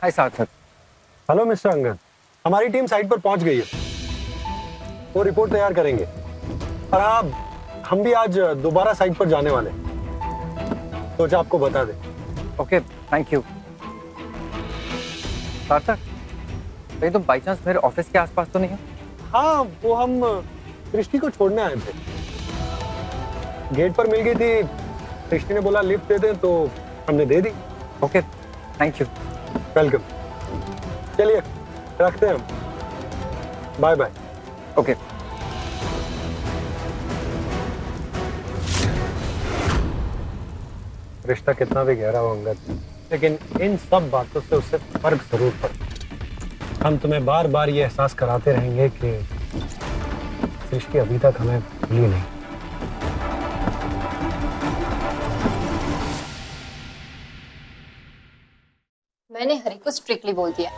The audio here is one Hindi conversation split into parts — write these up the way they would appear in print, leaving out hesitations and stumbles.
हाय सार्थक। हेलो मिस्टर अंगद, हमारी टीम साइट पर पहुंच गई है। वो रिपोर्ट तैयार करेंगे और हाँ, हम भी आज दोबारा साइट पर जाने वाले हैं। सोचा आपको बता दें। Okay, thank you. सार्थक, कहीं तुम बाई चांस मेरे ऑफिस के आसपास तो नहीं हो? हाँ, वो हम सृष्टि को छोड़ने आए थे। गेट पर मिल गई थी, सृष्टि ने बोला लिफ्ट दे दें तो हमने दे दी। Okay, thank you. वेलकम। चलिए रखते हैं हम। Bye bye. ओके। रिश्ता कितना भी गहरा हो अंगद, लेकिन इन सब बातों से उससे फर्क जरूर पड़ता। हम तुम्हें बार बार ये एहसास कराते रहेंगे कि सृष्टि अभी तक हमें भूली नहीं। मैंने हरी को स्ट्रिक्टली बोल दिया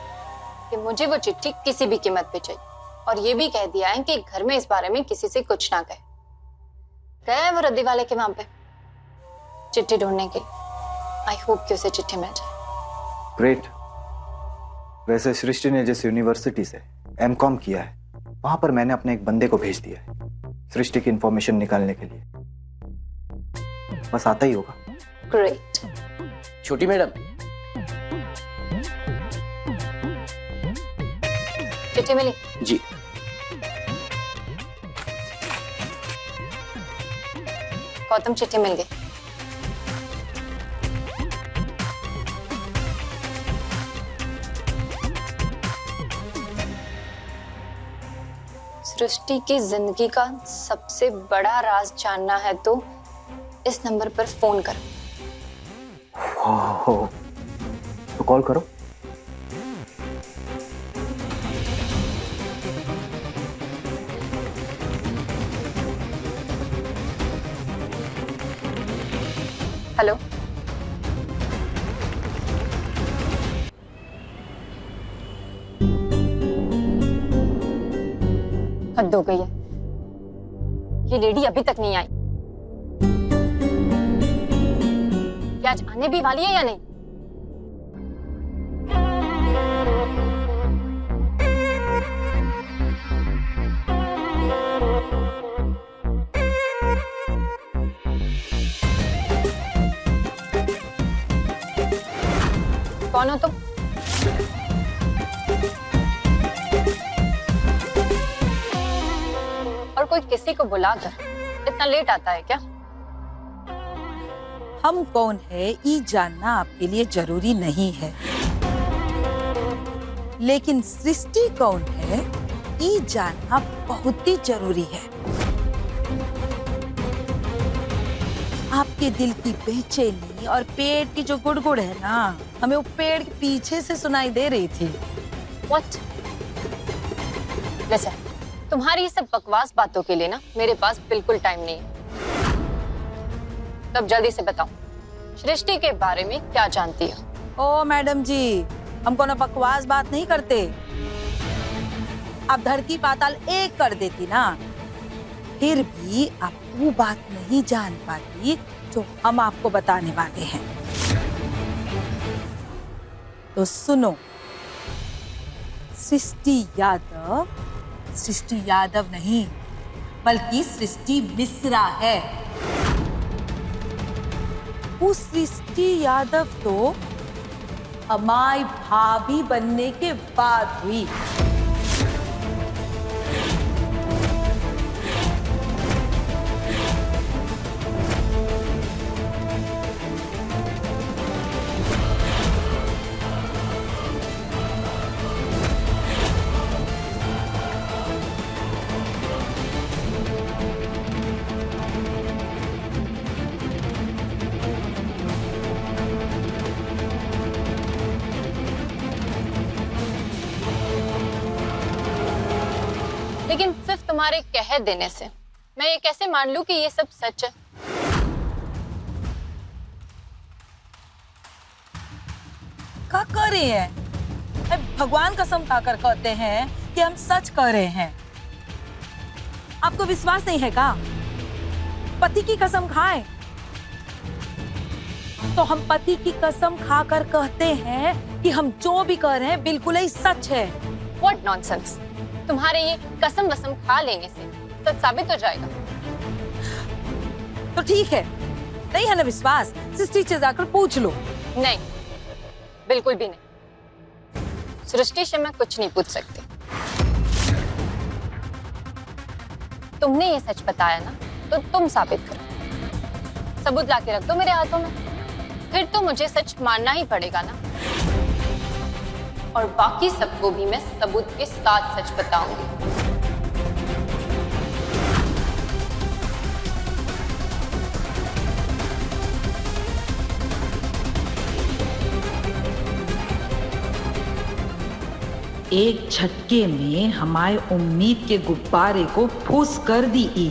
कि मुझे वो चिट्ठी किसी भी कीमत पे चाहिए, और ये भी कह दिया है कि घर में इस बारे में किसी से कुछ ना कहे। गया है वो रद्दी वाले के वहां पे चिट्ठी ढूंढने के लिए। आई होप कि उसे चिट्ठी मिल जाए। ग्रेट। वैसे सृष्टि ने जिस यूनिवर्सिटी से एमकॉम किया है, वहां पर मैंने अपने एक बंदे को भेज दिया है सृष्टि की इंफॉर्मेशन निकालने के लिए। बस आता ही होगा। ग्रेट। छोटी मैडम, चिट्ठी मिली? जी। गौतम, चिट्ठी मिल गई। सृष्टि की जिंदगी का सबसे बड़ा राज जानना है तो इस नंबर पर फोन करो। ओह, तो कॉल करो। हेलो, हद हो गई है, ये लेडी अभी तक नहीं आई। क्या आज आने भी वाली है या नहीं? कौन हो तुम? और कोई किसी को बुलाकर इतना लेट आता है क्या? हम कौन है ये जानना आपके लिए जरूरी नहीं है, लेकिन सृष्टि कौन है ये जानना बहुत ही जरूरी है। आपके दिल की बेचैनी और पेट की जो गुड़गुड़ है ना, हमें वो पेड़ के पीछे से सुनाई दे रही थी। What? Listen, तुम्हारी ये सब बकवास बातों के लिए ना मेरे पास बिल्कुल टाइम नहीं है। तब जल्दी से बताओ, सृष्टि के बारे में क्या जानती हो? ओ मैडम जी, हम कोनो बकवास बात नहीं करते। आप धरती पाताल एक कर देती ना, फिर भी आप वो बात नहीं जान पाती जो हम आपको बताने वाले हैं। तो सुनो, सृष्टि यादव नहीं बल्कि सृष्टि मिश्रा है। वो सृष्टि यादव तो हमारी भाभी बनने के बाद हुई। लेकिन सिर्फ तुम्हारे कह देने से मैं ये कैसे मान लूं कि ये सब सच है? क्या कर रहे हैं? भगवान कसम खाकर कहते हैं कि हम सच कह रहे हैं। आपको विश्वास नहीं है का? पति की कसम खाएं तो हम पति की कसम खाकर कहते हैं कि हम जो भी कह रहे हैं बिल्कुल ही सच है। What nonsense! तुम्हारे ये कसम वसम खा लेने से सच साबित हो जाएगा। तो ठीक है, नहीं है ना विश्वास, सृष्टि से जाकर पूछ लो। नहीं, बिल्कुल भी नहीं। सृष्टि से मैं कुछ नहीं पूछ सकती। तुमने ये सच बताया ना, तो तुम साबित करो। सबूत लाके रख दो मेरे हाथों में, फिर तो मुझे सच मानना ही पड़ेगा ना। और बाकी सबको भी मैं सबूत के साथ सच बताऊंगी। एक झटके में हमारे उम्मीद के गुब्बारे को फूस कर दी।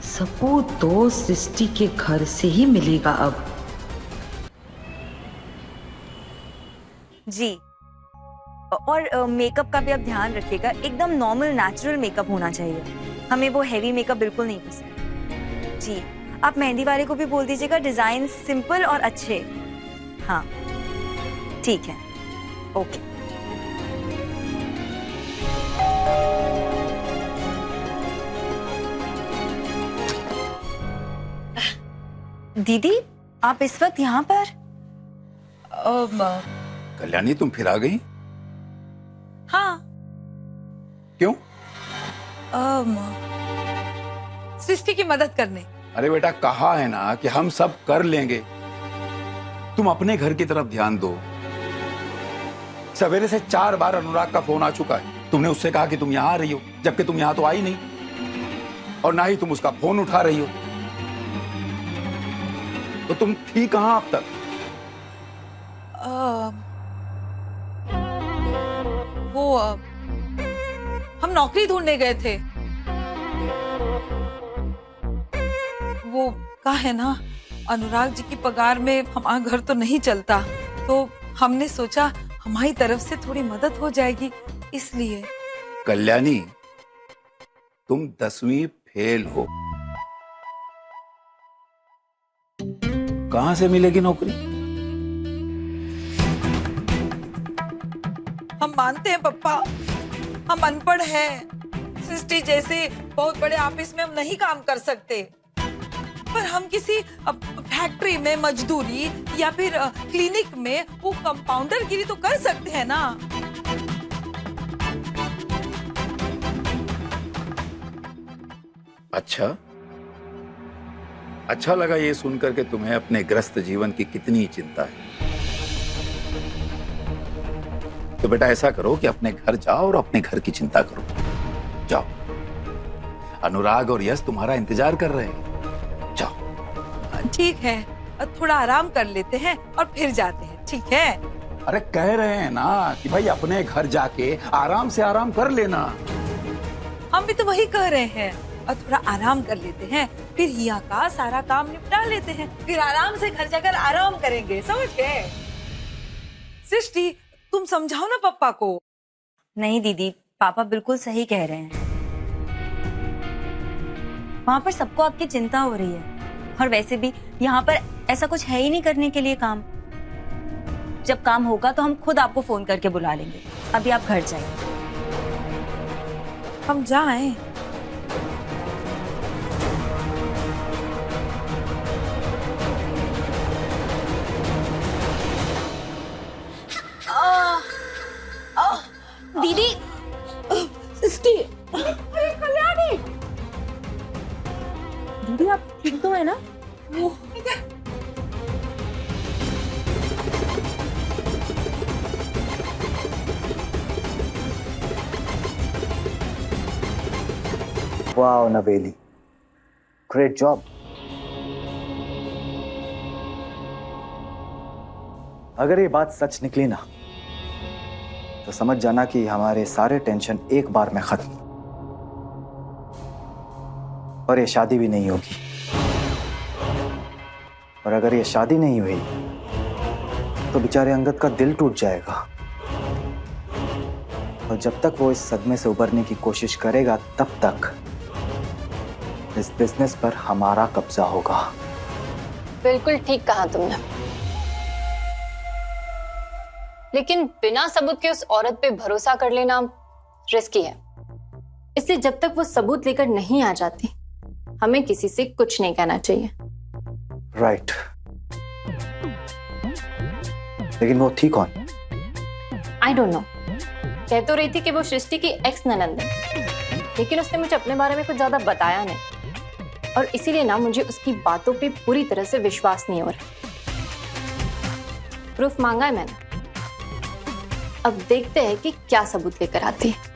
सबूत तो सृष्टि के घर से ही मिलेगा अब। जी, और मेकअप का भी आप ध्यान रखिएगा, एकदम नॉर्मल नेचुरल मेकअप होना चाहिए। हमें वो हैवी मेकअप बिल्कुल नहीं पसंद। जी, आप मेहंदी वाले को भी बोल दीजिएगा डिजाइन सिंपल और अच्छे। हाँ ठीक है, ओके। दीदी, आप इस वक्त यहाँ पर? कल्याणी, तुम फिर आ गई? हाँ। क्यों? सृष्टि की मदद करने। अरे बेटा, कहा है ना कि हम सब कर लेंगे। तुम अपने घर की तरफ ध्यान दो। सवेरे से 4 बार अनुराग का फोन आ चुका है। तुमने उससे कहा कि तुम यहाँ आ रही हो, जबकि तुम यहाँ तो आई नहीं, और ना ही तुम उसका फोन उठा रही हो। तो तुम थी कहां अब तक? हम नौकरी ढूंढने गए थे। वो कहा है ना, अनुराग जी की पगार में हमारा घर तो नहीं चलता, तो हमने सोचा हमारी तरफ से थोड़ी मदद हो जाएगी, इसलिए। कल्याणी, तुम 10वीं फेल हो। कहां से मिलेगी नौकरी? हम मानते हैं पप्पा, हम अनपढ़ हैं। सृष्टि जैसे बहुत बड़े ऑफिस में हम नहीं काम कर सकते, पर हम किसी फैक्ट्री में मजदूरी या फिर क्लिनिक में वो कंपाउंडर गिरी तो कर सकते हैं ना। अच्छा लगा ये सुनकर के तुम्हें अपने ग्रस्त जीवन की कितनी चिंता है। तो बेटा, ऐसा करो कि अपने घर जाओ और अपने घर की चिंता करो। जाओ, अनुराग और यश तुम्हारा इंतजार कर रहे हैं। जाओ। ठीक है, थोड़ा आराम कर लेते हैं और फिर जाते हैं, ठीक है? अरे कह रहे हैं ना कि भाई अपने घर जाके आराम से आराम कर लेना। हम भी तो वही कह रहे हैं, और थोड़ा आराम कर लेते हैं, फिर यहाँ का सारा काम निपटा लेते हैं, फिर आराम से घर जाकर आराम करेंगे, समझ गए? सृष्टि, तुम समझाओ ना पापा को। नहीं दीदी, पापा बिल्कुल सही कह रहे हैं। वहाँ पर सबको आपकी चिंता हो रही है, और वैसे भी यहाँ पर ऐसा कुछ है ही नहीं करने के लिए काम। जब काम होगा तो हम खुद आपको फोन करके बुला लेंगे। अभी आप घर जाइए। हम जाएं? दीदी, सृष्टि, कल्याणी, दीदी आप ठीक तो है ना? वाओ नवेली, ग्रेट जॉब। अगर ये बात सच निकली ना, तो समझ जाना कि हमारे सारे टेंशन एक बार में खत्म। और ये शादी भी नहीं होगी। और अगर ये शादी नहीं हुई तो बेचारे अंगद का दिल टूट जाएगा, और जब तक वो इस सदमे से उबरने की कोशिश करेगा तब तक इस बिजनेस पर हमारा कब्जा होगा। बिल्कुल ठीक कहा तुमने, लेकिन बिना सबूत के उस औरत पे भरोसा कर लेना रिस्की है। इसलिए जब तक वो सबूत लेकर नहीं आ जाती, हमें किसी से कुछ नहीं कहना चाहिए। राइट। लेकिन वो थी कौन? I don't know. कह तो रही थी कि वो सृष्टि की एक्स ननंद है, लेकिन उसने मुझे अपने बारे में कुछ ज्यादा बताया नहीं, और इसीलिए ना मुझे उसकी बातों पे पूरी तरह से विश्वास नहीं हो रहा। प्रूफ मांगा है मैंने, अब देखते हैं कि क्या सबूत लेकर आती है।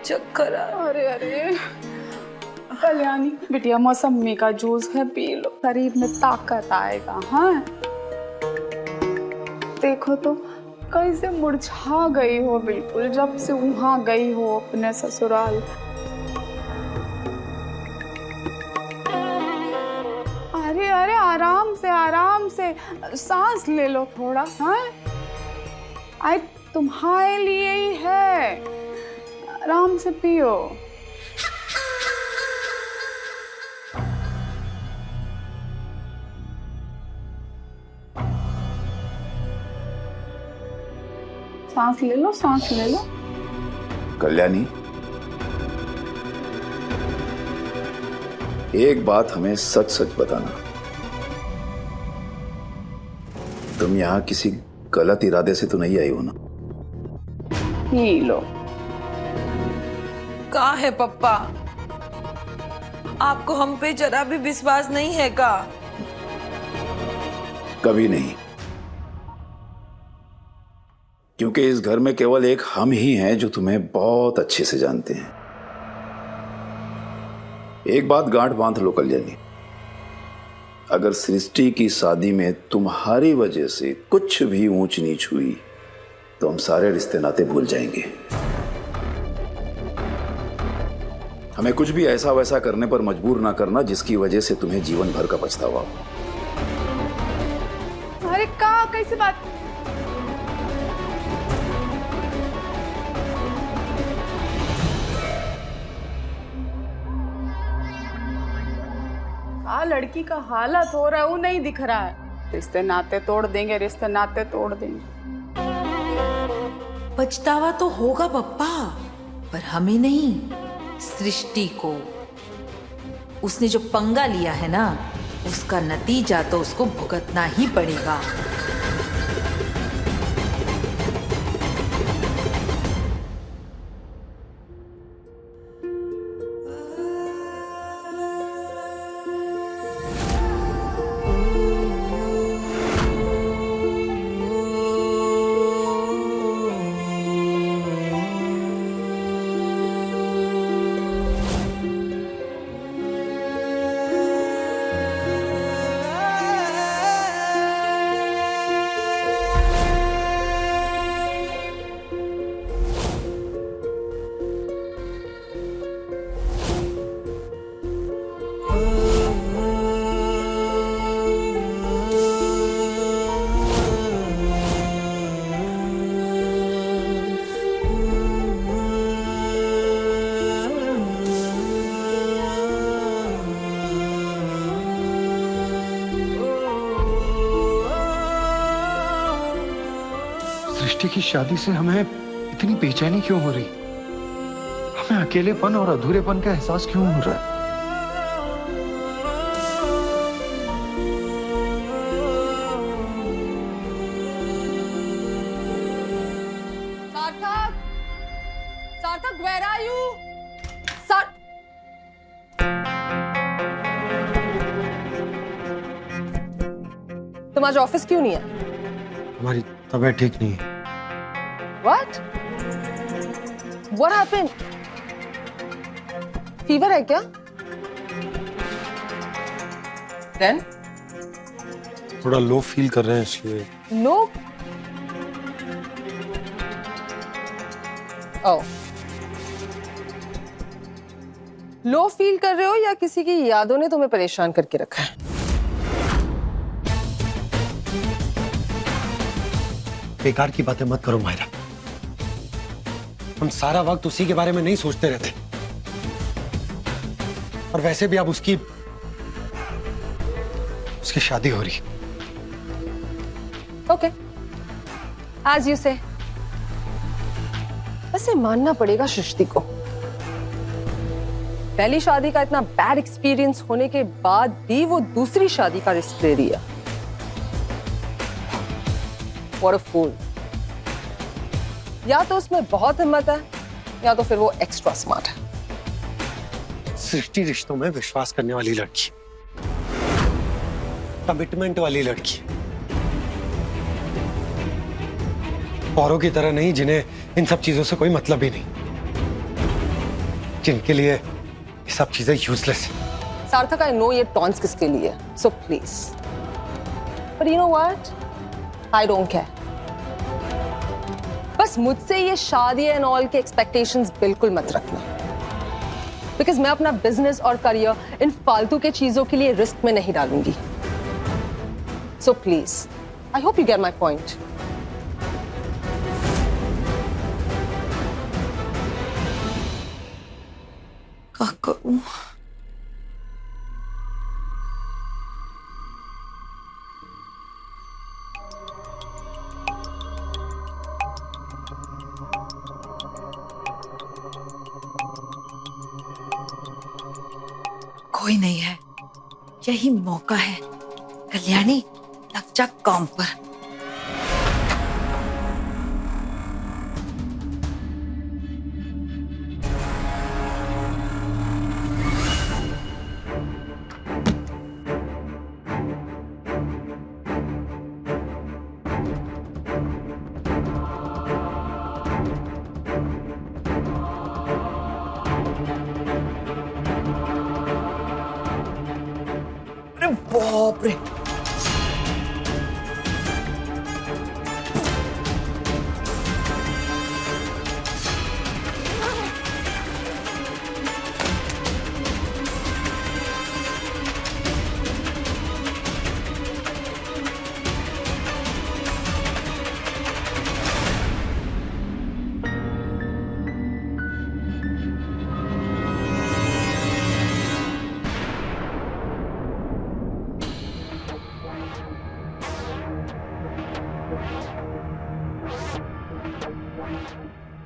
चक्कर अरे अरे कल्याणी बिटिया, मौसमी का जूस है, पी लो, शरीर में ताकत आएगा। हाँ देखो तो कैसे मुरझा गई हो बिल्कुल, जब से वहां गई हो अपने ससुराल। अरे अरे आराम से सांस ले लो थोड़ा। हाँ आई तुम्हारे लिए ही है, आराम से पियो। सांस ले लो, सांस ले लो। कल्याणी, एक बात हमें सच सच बताना, तुम यहां किसी गलत इरादे से तो नहीं आई हो ना? P low. कहाँ है पप्पा? आपको हम पे जरा भी विश्वास नहीं है का? कभी नहीं, क्योंकि इस घर में केवल एक हम ही हैं जो तुम्हें बहुत अच्छे से जानते हैं। एक बात गांठ बांध लो कल्याणी, अगर सृष्टि की शादी में तुम्हारी वजह से कुछ भी ऊंच नीच हुई तो हम सारे रिश्ते नाते भूल जाएंगे। हमें कुछ भी ऐसा वैसा करने पर मजबूर ना करना जिसकी वजह से तुम्हें जीवन भर का पछतावा हो। अरे का कैसे बात? लड़की का हालत हो रहा है वो नहीं दिख रहा है। रिश्ते नाते तोड़ देंगे, रिश्ते नाते तोड़ देंगे। पछतावा तो होगा पप्पा, पर हमें नहीं, सृष्टि को। उसने जो पंगा लिया है ना, उसका नतीजा तो उसको भुगतना ही पड़ेगा। सृष्टि की शादी से हमें इतनी बेचैनी क्यों हो रही? हमें अकेलेपन और अधूरेपन का एहसास क्यों हो रहा है? सार्थक, where are you? तुम आज ऑफिस क्यों नहीं है? हमारी तबीयत ठीक नहीं है। What? What happened? फीवर है क्या? Then? थोड़ा लो फील कर रहे हैं इसलिए। लो? ओह, लो फील कर रहे हो या किसी की यादों ने तुम्हें परेशान करके रखा है? बेकार की बातें मत करो मायरा, हम सारा वक्त उसी के बारे में नहीं सोचते रहते। और वैसे भी अब उसकी शादी हो रही। ओके, एज यू से। वैसे मानना पड़ेगा सृष्टि को, पहली शादी का इतना बैड एक्सपीरियंस होने के बाद भी वो दूसरी शादी का रिस्क ले रही है। What a fool। या तो उसमें बहुत हिम्मत है या तो फिर वो एक्स्ट्रा स्मार्ट है। सृष्टि रिश्तों में विश्वास करने वाली लड़की, कमिटमेंट वाली लड़की, औरों की तरह नहीं जिन्हें इन सब चीजों से कोई मतलब ही नहीं, जिनके लिए ये सब चीजें यूजलेस है। सार्थक, आई नो ये टॉन्स किसके लिए, so please, but you know what, I don't care. बस मुझसे ये शादी एंड ऑल के एक्सपेक्टेशंस बिल्कुल मत रखना, बिकॉज मैं अपना बिजनेस और करियर इन फालतू के चीजों के लिए रिस्क में नहीं डालूंगी। So please, I hope you get my point. क्या करूं? कोई नहीं है, यही मौका है। कल्याणी, लग जा काम पर। अरे बाप रे,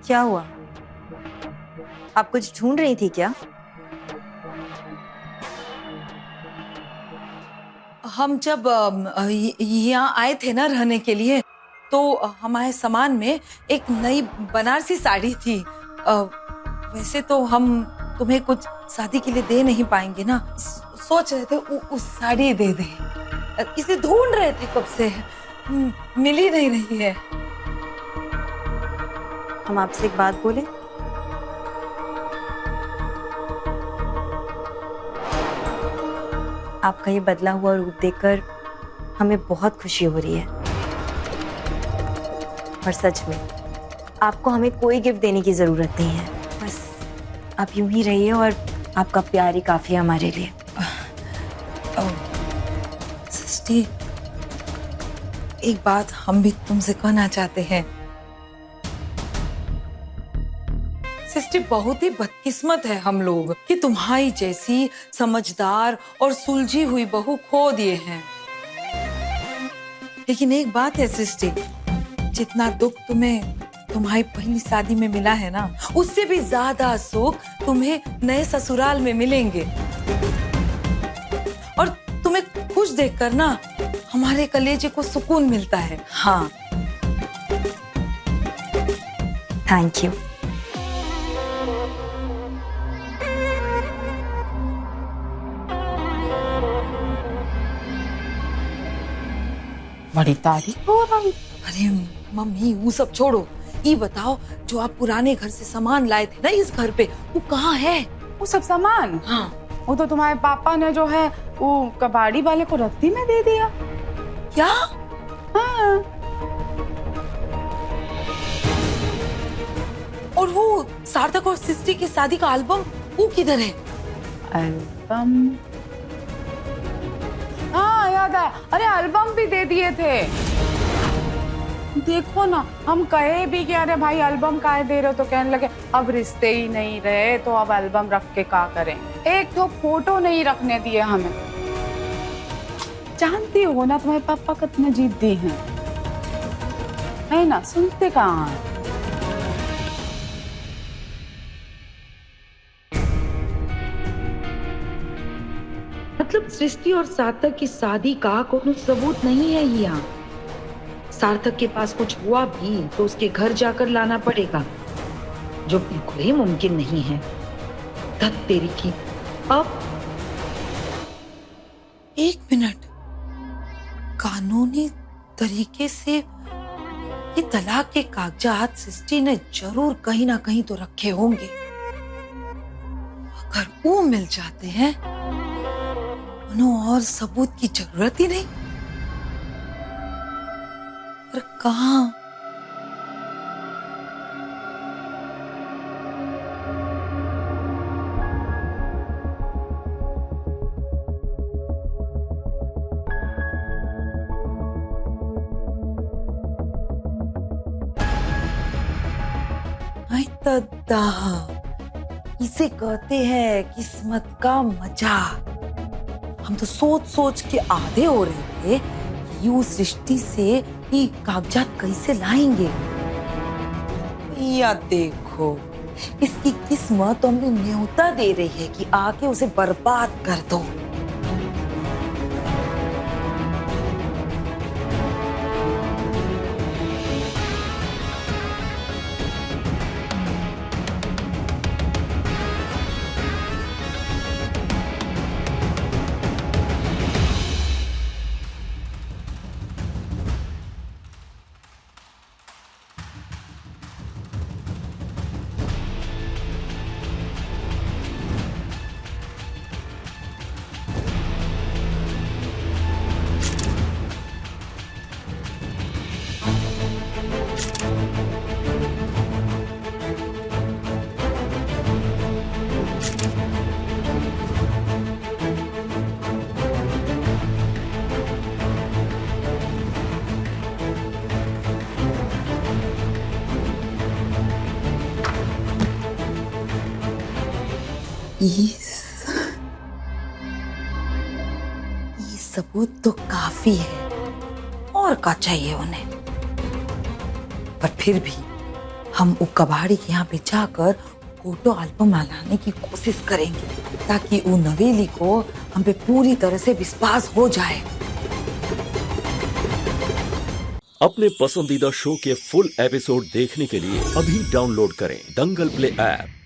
क्या हुआ? आप कुछ ढूंढ रही थी क्या? हम जब यहाँ आए थे ना रहने के लिए, तो हमारे सामान में एक नई बनारसी साड़ी थी। वैसे तो हम तुम्हें कुछ शादी के लिए दे नहीं पाएंगे ना, सोच रहे थे उस साड़ी दे दें। इसे ढूंढ रहे थे कब से, मिल ही नहीं रही है। हम आपसे एक बात बोले? आपका ये बदला हुआ रूप देखकर हमें बहुत खुशी हो रही है। और सच में आपको हमें कोई गिफ्ट देने की जरूरत नहीं है, बस आप यूं ही रहिए और आपका प्यार ही काफी है हमारे लिए। सृष्टि, एक बात हम भी तुमसे कहना चाहते हैं। सृष्टि, बहुत ही बदकिस्मत है हम लोग कि तुम्हारी जैसी समझदार और सुलझी हुई बहू खो दिए हैं। लेकिन एक बात है सृष्टि, जितना दुख तुम्हें तुम्हारी पहली शादी में मिला है ना, उससे भी ज्यादा सुख तुम्हें नए ससुराल में मिलेंगे। और तुम्हें खुश देखकर ना हमारे कलेजे को सुकून मिलता है। हाँ, थैंक यू। बड़ी तारीफ हो रही। अरे मम्मी, वो सब छोड़ो, ये बताओ, जो आप पुराने घर से सामान लाए थे ना इस घर पे, वो कहाँ है? वो सब सामान? हाँ, वो तो तुम्हारे पापा ने जो है वो कबाड़ी वाले को रद्दी में दे दिया। क्या? हाँ। और वो सार्थक और सृष्टि की शादी का एल्बम वो किधर है? एल्बम? हाँ याद आया, अरे एल्बम भी दे दिए थे। देखो ना, हम कहे भी कि अरे भाई एल्बम काहे दे रहे हो, तो कहने लगे अब रिश्ते ही नहीं रहे तो अब एल्बम रख के क्या करें। एक तो फोटो नहीं रखने दिए हमें। जानती हो ना तुम्हारे पापा कितने जिद्दी हैं, है ना? सुनते कहाँ हैं? मतलब सृष्टि और सार्थक की शादी का कोई सबूत नहीं है यहाँ। सार्थक के पास कुछ हुआ भी तो उसके घर जाकर लाना पड़ेगा, जो बिल्कुल ही मुमकिन नहीं है। धत तेरी की। अब एक मिनट, कानूनी तरीके से ये तलाक के कागजात सृष्टि ने जरूर कहीं ना कहीं तो रखे होंगे। अगर वो मिल जाते हैं और सबूत की जरूरत ही नहीं। पर कहाँ? आई तद्दा, इसे कहते हैं किस्मत का मजा। हम तो सोच सोच के आधे हो रहे थे कि यू सृष्टि से ये कागजात कैसे लाएंगे। या देखो, इसकी किस्मत हमें न्योता दे रही है कि आके उसे बर्बाद कर दो। ये सबूत तो काफी है, और क्या चाहिए उन्हें। पर फिर भी हम वो कबाड़ी के यहाँ पे जाकर फोटो एल्बम लाने की कोशिश करेंगे, ताकि वो नवेली को हम पे पूरी तरह से विश्वास हो जाए। अपने पसंदीदा शो के फुल एपिसोड देखने के लिए अभी डाउनलोड करें दंगल प्ले ऐप।